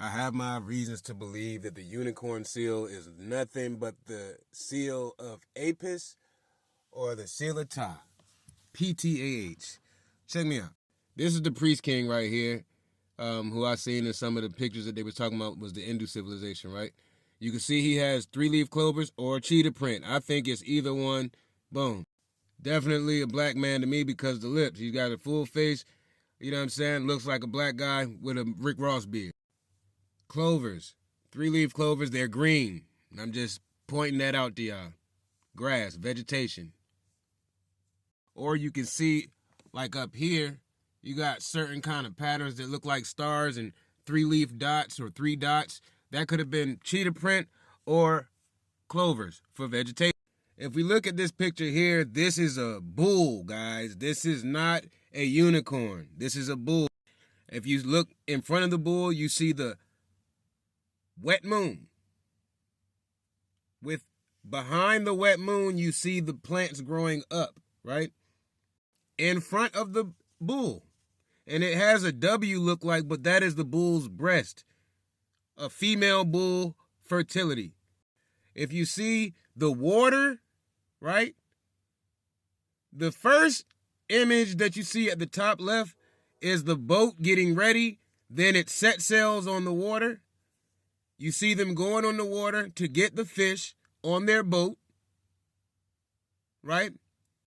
I have my reasons to believe that the unicorn seal is nothing but the seal of Apis or the seal of Ptah. PTAH. Check me out. This is the priest king right here, who I seen in some of the pictures that they was talking about was the Hindu civilization, right? You can see he has 3-leaf clovers or cheetah print. I think it's either one. Boom. Definitely a black man to me because the lips. He's got a full face. You know what I'm saying? Looks like a black guy with a Rick Ross beard. Clovers. 3-leaf clovers. They're green. I'm just pointing that out to y'all. Grass. Vegetation. Or you can see, like up here, you got certain kind of patterns that look like stars and 3-leaf dots or 3 dots. That could have been cheetah print or clovers for vegetation. If we look at this picture here, this is a bull, guys. This is not a unicorn. This is a bull. If you look in front of the bull, you see the wet moon. With behind the wet moon, you see the plants growing up, right? In front of the bull. And it has a W look like, but that is the bull's breast. A female bull fertility. If you see the water, right? The first image that you see at the top left is the boat getting ready. Then it set sails on the water. You see them going on the water to get the fish on their boat, right?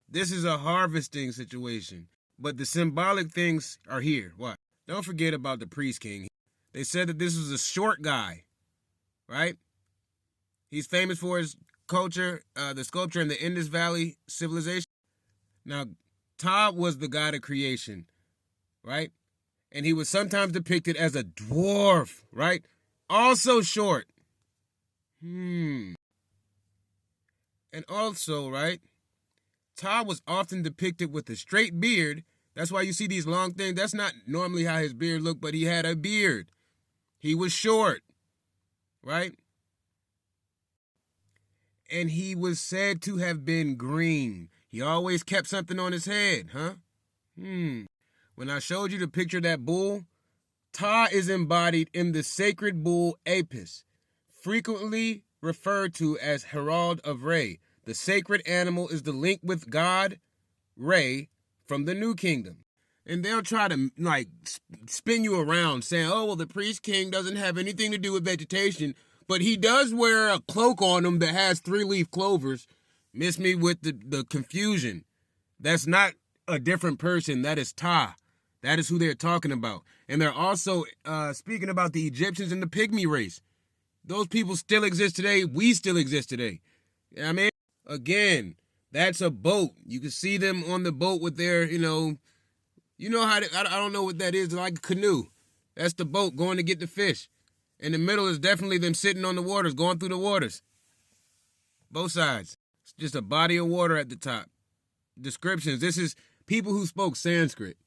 This is a harvesting situation. But the symbolic things are here. What? Don't forget about the priest king. They said that this was a short guy, right? He's famous for his culture, the sculpture in the Indus Valley civilization. Now, Ptah was the god of creation, right? And he was sometimes depicted as a dwarf, right? Also short. And also, right? Ptah was often depicted with a straight beard. That's why you see these long things. That's not normally how his beard looked, but he had a beard. He was short, right? And he was said to have been green. He always kept something on his head, huh? When I showed you the picture of that bull, Ptah is embodied in the sacred bull Apis, frequently referred to as Herald of Re. The sacred animal is the link with God, Re, from the New Kingdom. And they'll try to, like, spin you around saying, oh, well, the priest king doesn't have anything to do with vegetation, but he does wear a cloak on him that has 3-leaf clovers. Miss me with the confusion. That's not a different person. That is Ptah. That is who they're talking about. And they're also speaking about the Egyptians and the pygmy race. Those people still exist today. We still exist today. You know what I mean? Again, that's a boat. You can see them on the boat with their, how I don't know what that is, like a canoe. That's the boat going to get the fish. In the middle is definitely them sitting on the waters, going through the waters. Both sides. It's just a body of water at the top. Descriptions. This is people who spoke Sanskrit.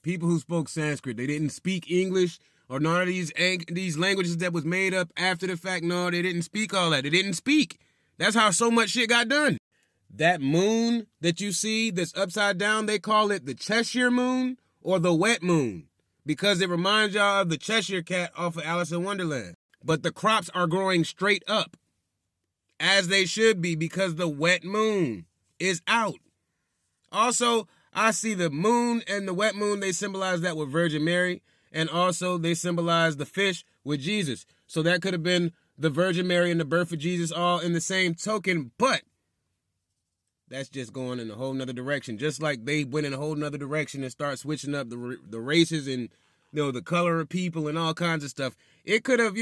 People who spoke Sanskrit. They didn't speak English or none of these languages that was made up after the fact. No, they didn't speak all that. They didn't speak. That's how so much shit got done. That moon that you see that's upside down, they call it the Cheshire moon or the wet moon because it reminds y'all of the Cheshire cat off of Alice in Wonderland. But the crops are growing straight up as they should be because the wet moon is out. Also, I see the moon and the wet moon, they symbolize that with Virgin Mary, and also they symbolize the fish with Jesus. So that could have been the Virgin Mary and the birth of Jesus all in the same token, but that's just going in a whole nother direction. Just like they went in a whole nother direction and start switching up the races and the color of people and all kinds of stuff. It could have,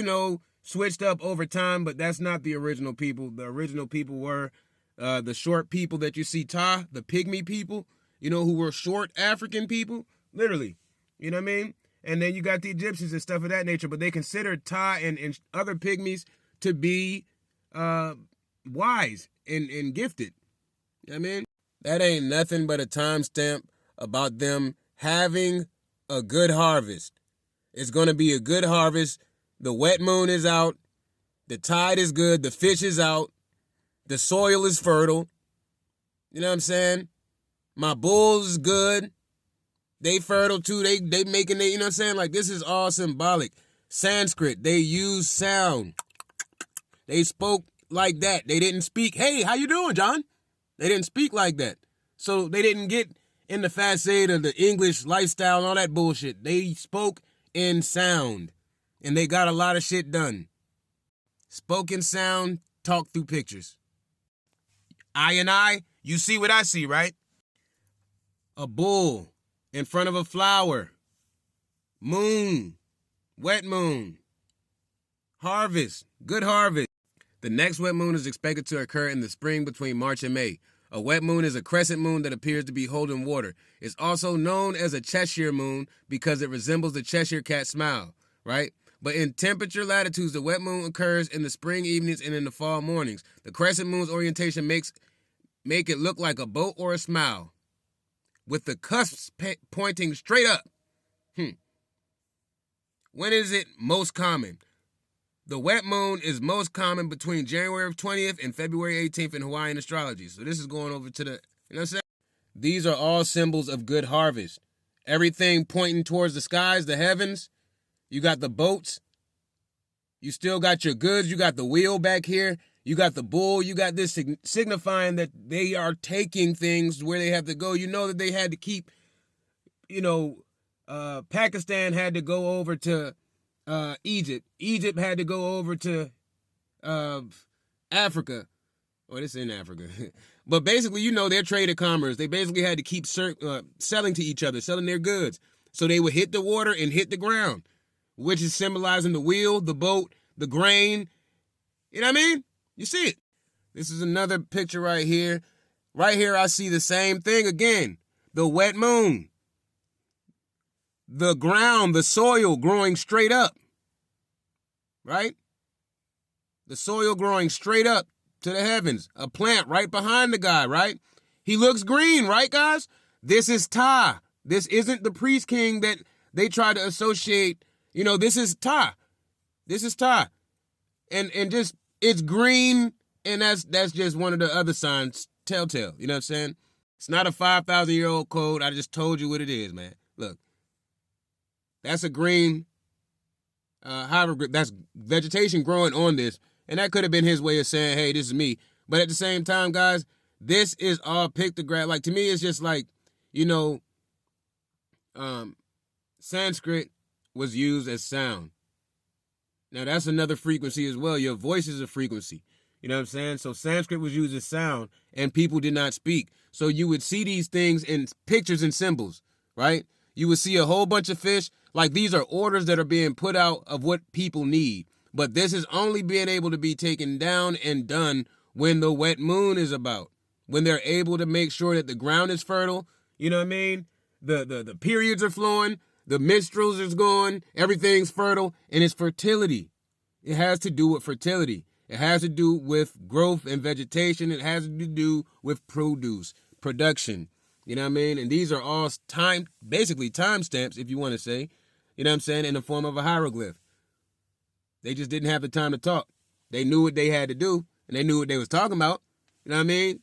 switched up over time, but that's not the original people. The original people were the short people that you see, Ptah, the pygmy people, who were short African people, literally. You know what I mean? And then you got the Egyptians and stuff of that nature, but they considered Ptah and other pygmies to be wise and gifted. You know what I mean? That ain't nothing but a timestamp about them having a good harvest. It's going to be a good harvest. The wet moon is out. The tide is good. The fish is out. The soil is fertile. You know what I'm saying? My bulls is good. They fertile too. They making it, you know what I'm saying? Like, this is all symbolic. Sanskrit, they used sound. They spoke like that. They didn't speak, hey, how you doing, John? They didn't speak like that. So they didn't get in the facade of the English lifestyle and all that bullshit. They spoke in sound, and they got a lot of shit done. Spoken sound, talk through pictures. I, you see what I see, right? A bull in front of a flower. Moon, wet moon. Harvest, good harvest. The next wet moon is expected to occur in the spring between March and May. A wet moon is a crescent moon that appears to be holding water. It's also known as a Cheshire moon because it resembles the Cheshire cat smile, right? But in temperature latitudes, the wet moon occurs in the spring evenings and in the fall mornings. The crescent moon's orientation make it look like a boat or a smile, with the cusps pointing straight up. When is it most common? The wet moon is most common between January 20th and February 18th in Hawaiian astrology. So this is going over to the, you know what I'm saying? These are all symbols of good harvest. Everything pointing towards the skies, the heavens. You got the boats. You still got your goods. You got the wheel back here. You got the bull. You got this signifying that they are taking things where they have to go. You know that they had to keep, Pakistan had to go over to Egypt. Egypt had to go over to Africa. Well, it's in Africa. But basically, their trade and commerce. They basically had to keep selling to each other, selling their goods. So they would hit the water and hit the ground, which is symbolizing the wheel, the boat, the grain. You know what I mean? You see it. This is another picture right here. Right here, I see the same thing again. The wet moon. The ground, the soil growing straight up. Right? The soil growing straight up to the heavens. A plant right behind the guy, right? He looks green, right, guys? This is Ta. This isn't the priest king that they try to associate. This is Ta. This is Ta. And just, it's green, and that's just one of the other signs, telltale. You know what I'm saying? It's not a 5,000-year-old code. I just told you what it is, man. Look. That's a green, that's vegetation growing on this. And that could have been his way of saying, hey, this is me. But at the same time, guys, this is all pictograph. Like, to me, it's just like, Sanskrit was used as sound. Now, that's another frequency as well. Your voice is a frequency. You know what I'm saying? So Sanskrit was used as sound, and people did not speak. So you would see these things in pictures and symbols, right? You would see a whole bunch of fish. Like, these are orders that are being put out of what people need. But this is only being able to be taken down and done when the wet moon is about. When they're able to make sure that the ground is fertile. You know what I mean? The periods are flowing. The menstruals is going. Everything's fertile. And it's fertility. It has to do with fertility. It has to do with growth and vegetation. It has to do with produce, production. You know what I mean? And these are all basically timestamps, if you want to say. You know what I'm saying? In the form of a hieroglyph. They just didn't have the time to talk. They knew what they had to do, and they knew what they was talking about. You know what I mean?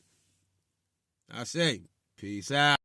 I say, peace out.